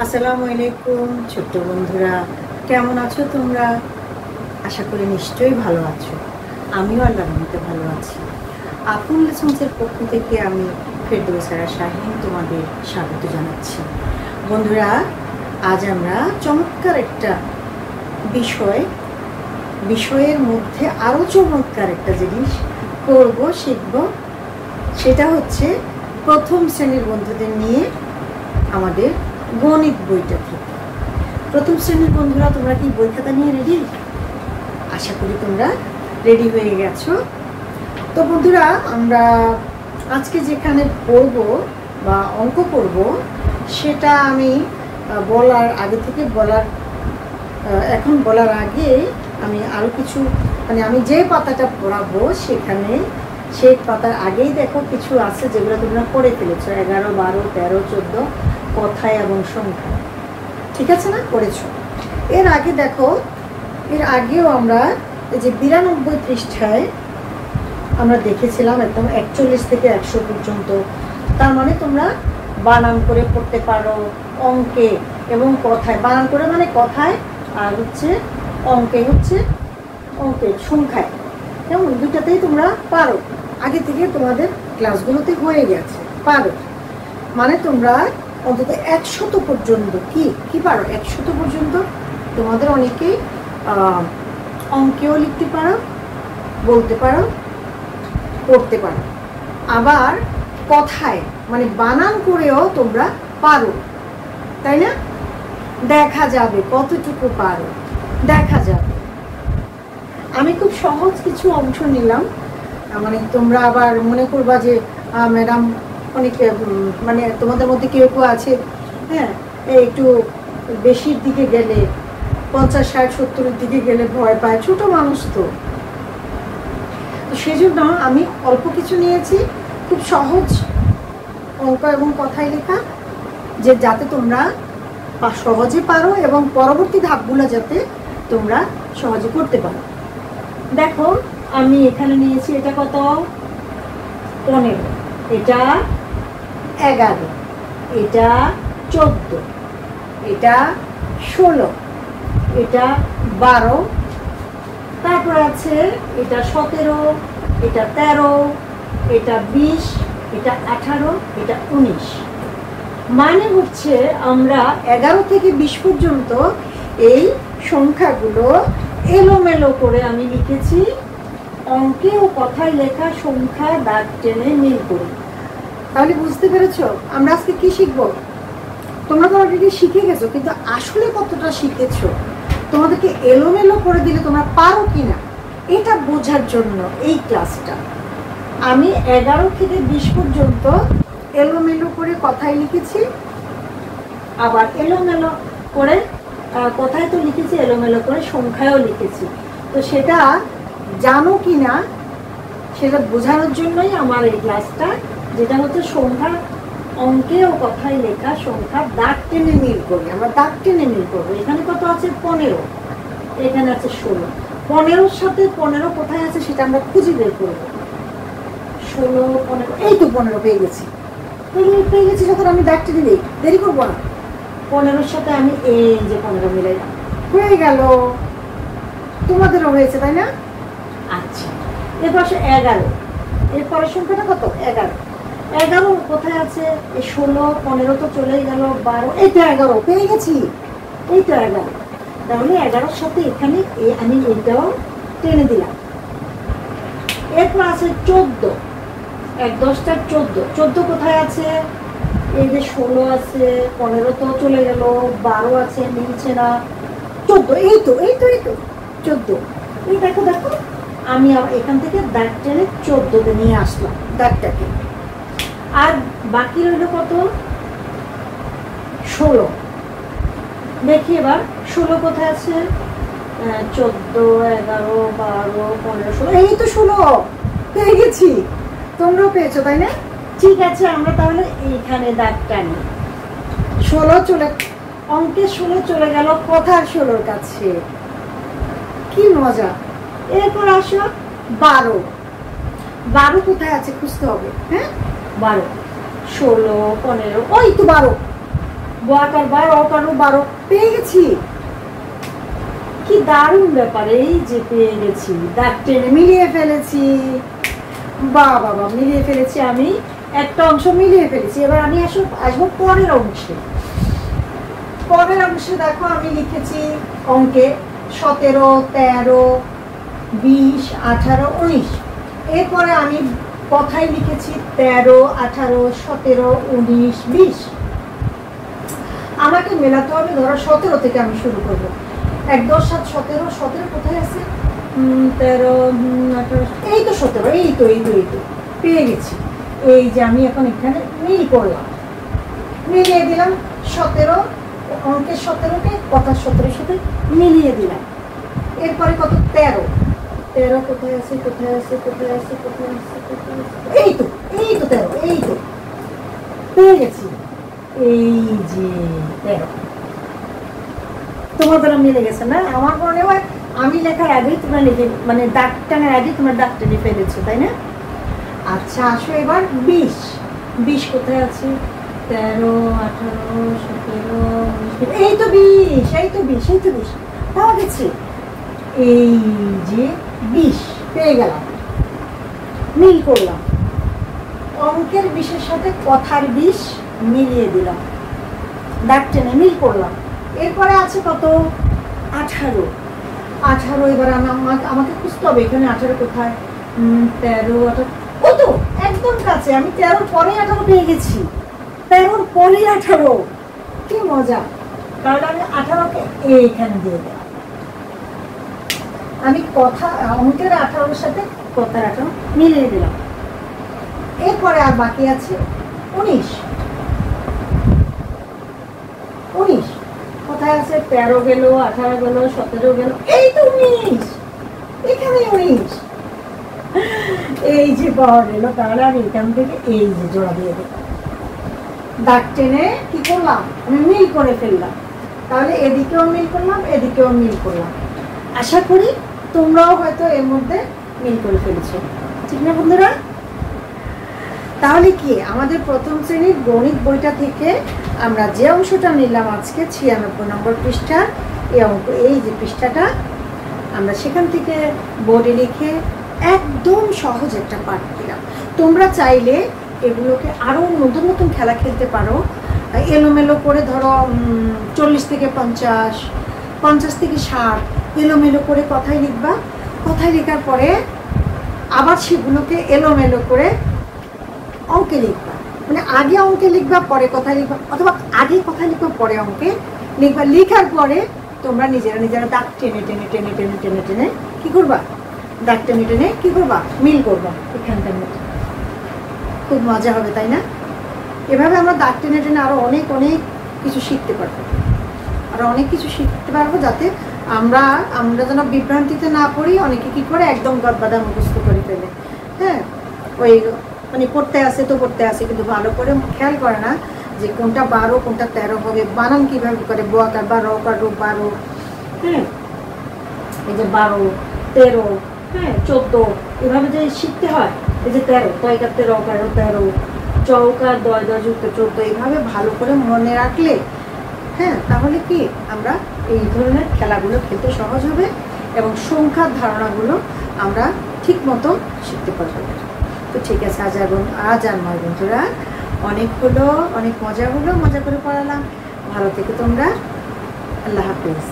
আসসালামু আলাইকুম ছোট্ট বন্ধুরা, কেমন আছো তোমরা? আশা করি নিশ্চয়ই ভালো আছো। আমিও আল্লাহর রহমতে ভালো আছি। আপন লেসন্সের পক্ষ থেকে আমি ফেরদৌসা শাহীন তোমাদের স্বাগত জানাচ্ছি। বন্ধুরা, আজ আমরা চমৎকার একটা বিষয়ের মধ্যে আরও চমৎকার একটা জিনিস শিখব। সেটা হচ্ছে প্রথম শ্রেণীর বন্ধুদের নিয়ে আমাদের গণিত বইটা থেকে। প্রথম শ্রেণীর বন্ধুরা, তোমরা কি বই খাতা নিয়ে রেডি? আশা করি তোমরা রেডি হয়ে গেছো। তো বন্ধুরা, আমরা আজকে যেখানে পড়ব বা অঙ্ক পড়ব, সেটা আমি এখন বলার আগে আমি আরও কিছু আমি যে পাতাটা পড়াবো সেই পাতার আগেই দেখো কিছু আছে যেগুলো তোমরা পড়ে ফেলেছো। 11, 12, 13, 14 কথায় এবং সংখ্যায়, ঠিক আছে না? পড়েছো। এর আগেও আমরা এই যে 92 পৃষ্ঠায় আমরা দেখেছিলাম একদম 41 থেকে 100 পর্যন্ত। তার মানে তোমরা বানান করে পড়তে পারো অঙ্কে এবং কথায়। বানান করে মানে কথায়, আর অঙ্কে সংখ্যায়, কেমন? দুটাতেই তোমরা পারো। আগে থেকে তোমাদের ক্লাসগুলোতে হয়ে গেছে, পারো। মানে তোমরা অন্তত 100 পর্যন্ত কি পারো? 100 পর্যন্ত তোমাদের অনেকেই অঙ্কেও লিখতে পারো, বলতে পারো, পড়তে পারো। আবার কথায় মানে বানান করেও তোমরা পারো, তাই না? দেখা যাবে কতটুকু পারো, দেখা যাবে। আমি খুব সহজ কিছু অংশ নিলাম, মানে তোমরা আবার মনে করবা যে ম্যাডাম অনেকে তোমাদের মধ্যে কেউ আছে, হ্যাঁ, একটু বেশির দিকে গেলে 50, 60, 70-এর দিকে গেলে ভয় পায়, ছোট মানুষ তো। সেজন্য আমি অল্প কিছু নিয়েছি, খুব সহজ অঙ্ক এবং কথায় লেখা, যাতে তোমরা সহজে পারো এবং পরবর্তী ধাপগুলো যাতে তোমরা সহজে করতে পারো। দেখো, আমি এখানে নিয়েছি, এটা কত? 15, এটা 11, এটা 14, এটা 16, এটা 12, তারপর আছে এটা 17, এটা 13, এটা 20, এটা 18, এটা 19। মানে হচ্ছে আমরা 11 থেকে 20 পর্যন্ত এই সংখ্যাগুলো এলোমেলো করে আমি লিখেছি। অঙ্কে ও কথায় লেখা সংখ্যা দাগ টেনে মিল করি। তাহলে বুঝতে পেরেছো আমরা আজকে কি শিখবো? তোমরা তো অলরেডি শিখে গেছো, কিন্তু আসলে কতটা শিখেছো, তোমাদেরকে এলোমেলো করে দিলে তোমরা পারো কিনা এটা বোঝার জন্য এই ক্লাসটা। আমি 11 থেকে 20 পর্যন্ত এলোমেলো করে কথায় লিখেছি, আবার এলোমেলো করে কথায় তো লিখেছি, এলোমেলো করে সংখ্যায়ও লিখেছি। তো সেটা জানো কিনা সেটা বোঝানোর জন্যই আমার এই ক্লাসটা, যেটা হচ্ছে সংখ্যা অঙ্কে ও কথায় লেখা সংখ্যা দাগ টেনে মিল করি। আমরা দাগ টেনে মিল করবো। এখানে কত আছে? 15, এখানে আছে 16। 15-র সাথে 15 কোথায় আছে সেটা আমরা খুঁজে বের করবো। 16, 15, এই তো 15 পেয়ে গেছি। যখন আমি দাগ টেনে দিই, দেরি করবো না। 15-র সাথে আমি এই যে 15 মিলাইলাম, হয়ে গেল। তোমাদেরও হয়েছে, তাই না? আচ্ছা, এরপর 11, এরপরের সংখ্যাটা কত? 11। 11 কোথায় আছে? এই 16, 15 তো চলেই গেল, 12, এইটা 11 পেয়ে গেছি, এইটা 11। তাহলে 11-র সাথে এখানে আমি এইটাও টেনে দিলাম। এরপর আছে 14, 1 10 14। 14 কোথায় আছে? এই যে 16 আছে, 15 তো চলে গেল, 12 আছে, মিলছে না। 14, এই তো 14। এই দেখো আমি এখান থেকে দাগ টেনে 14-তে নিয়ে আসলাম দাগটাকে। আর বাকি রইল কত? 16। দেখি এবার 16 কোথায় আছে? 14, 11, 12, 15, 16, এই তো 16 পেয়ে গেছি। তোমরাও পেয়েছো, তাই না? ঠিক আছে, আমরা তাহলে এইখানে দাগ টানি। 16 অঙ্কের 16 চলে গেল কথার 16-র কাছে। কি মজা! এরপর আসো 12। 12 কোথায় আছে খুঁজতে হবে। হ্যাঁ, 12, 16, 15, ওই তো 12। গোয়াকার 12 অকারও 12 পেয়ে গেছি। কি দারুণ ব্যাপার, এই যে পেয়ে গেছি, দাগ টেনে মিলিয়ে ফেলেছি। বাবা মিলিয়ে ফেলেছি, আমি একটা অংশ মিলিয়ে ফেলেছি। এবার আমি আসবো পরের অংশে। পরের অংশে দেখো আমি লিখেছি অঙ্কে 17, 13, 20, 18, 19। এরপরে আমি কথায় লিখেছি 13, 18, 17, 19, 20। আমাকে মেলাতে হবে, ধরো 17 থেকে আমি শুরু করবো। 1, 10, 7, 17, 17 কোথায় আছে? 13, 18, এই তো 17, এই তো পেয়ে গেছি। এই যে আমি এখন এখানে মিল করলাম, মিলিয়ে দিলাম 17, অঙ্কের 17কে কথার 17-এর সাথে মিলিয়ে দিলাম। এরপরে কত? 13 কোথায় আছে? এই তো 13, এই তো পেয়ে গেছি। এই যে 13 তোমাদের মিলে গেছে না? আমার মনে হয় আমি লেখার আগেই তোমরা লিখে, মানে দাগ টানার আগেই তোমার দাগ টেনে ফেলেছো, তাই না? আচ্ছা, আসো এবার 20 কোথায় আছে? 13, 18, 17, 19, এই তো 20 পাওয়া গেছে। এই যে 20 পেয়ে গেলাম, মিল করলাম। অঙ্কের 20-এর সাথে কথার 20 মিলিয়ে দিলাম, দাগ টেনে মিল করলাম। এরপরে আছে কত? 18। এবার আমাকে খুঁজতে হবে এখানে 18 কোথায়? 13, 18, কত? একদম কাছে। আমি 13 পরে 18 পেয়ে গেছি। 13 পরে 18, কি মজা! তাহলে আমি 18কে এইখানে দিয়ে দিলাম। আমি কথা অঙ্কের 18-এর সাথে কথার 18 মিলিয়ে দিলাম। এরপরে আর বাকি আছে 19। কোথায় আছে? 13 গেল, 18 গেল, 17 গেল, এই তো 19, এখানে 19। এই যে পাওয়া গেল। তাহলে আমি এখান থেকে এই যে জোড়া দিয়ে দেব, দাগ টেনে কি করলাম? আমি মিল করে ফেললাম। তাহলে এদিকেও মিল করলাম, এদিকেও মিল করলাম। আশা করি তোমরাও হয়তো এর মধ্যে মিল করে ফেলেছো, ঠিক না বন্ধুরা? তাহলে কি আমাদের প্রথম শ্রেণীর গণিত বইটা থেকে আমরা যে অংশটা নিলাম আজকে 96 নম্বর পৃষ্ঠা, এই যে পৃষ্ঠাটা, আমরা সেখান থেকে বোর্ডে লিখে একদম সহজ একটা পাঠ দিলাম। তোমরা চাইলে এগুলোকে আরও নতুন খেলা খেলতে পারো। এলোমেলো করে ধরো 40 থেকে 50, 50 থেকে 60 এলোমেলো করে কথায় লিখবা। কথায় লেখার পরে আবার সেগুলোকে এলোমেলো করে অঙ্কে লিখবা। মানে আগে অঙ্কে লিখবা, পরে কথায় লিখবা, অথবা আগে কথায় লিখবা, পরে অঙ্কে লিখবা। লেখার পরে তোমরা নিজেরা দাগ টেনে কি করবা? দাগ টেনে কি করবা? মিল করবা এখানকার মতো। খুব মজা হবে, তাই না? এভাবে আমরা দাগ টেনে আরো অনেক কিছু শিখতে পারবো, যাতে আমরা যেন বিভ্রান্তিতে না পড়ি। অনেকে কি করে একদম গদবাদা মুখস্থ করে ফেলে। হ্যাঁ, ওই মানে পড়তে আসে কিন্তু ভালো করে খেয়াল করে না যে কোনটা 12 কোনটা 13 হবে, বানান কিভাবে করে, বোয়াকার বা রকার 12, হ্যাঁ, এই যে 12, 13, হ্যাঁ, 14 এভাবে যে শিখতে হয়। এই যে 13 তয়কাতে রকার 13, চৌকার 10 যুক্ত 14, এইভাবে ভালো করে মনে রাখলে, হ্যাঁ, তাহলে কি আমরা এই ধরনের খেলাগুলো খেলতে সহজ হবে এবং সংখ্যার ধারণাগুলো আমরা ঠিক মতো শিখতে পারবো। তো ঠিক আছে, আজ আর নয় বন্ধুরা, অনেক মজা করে পড়ালাম। ভালো থেকে তোমরা। আল্লাহ হাফেজ।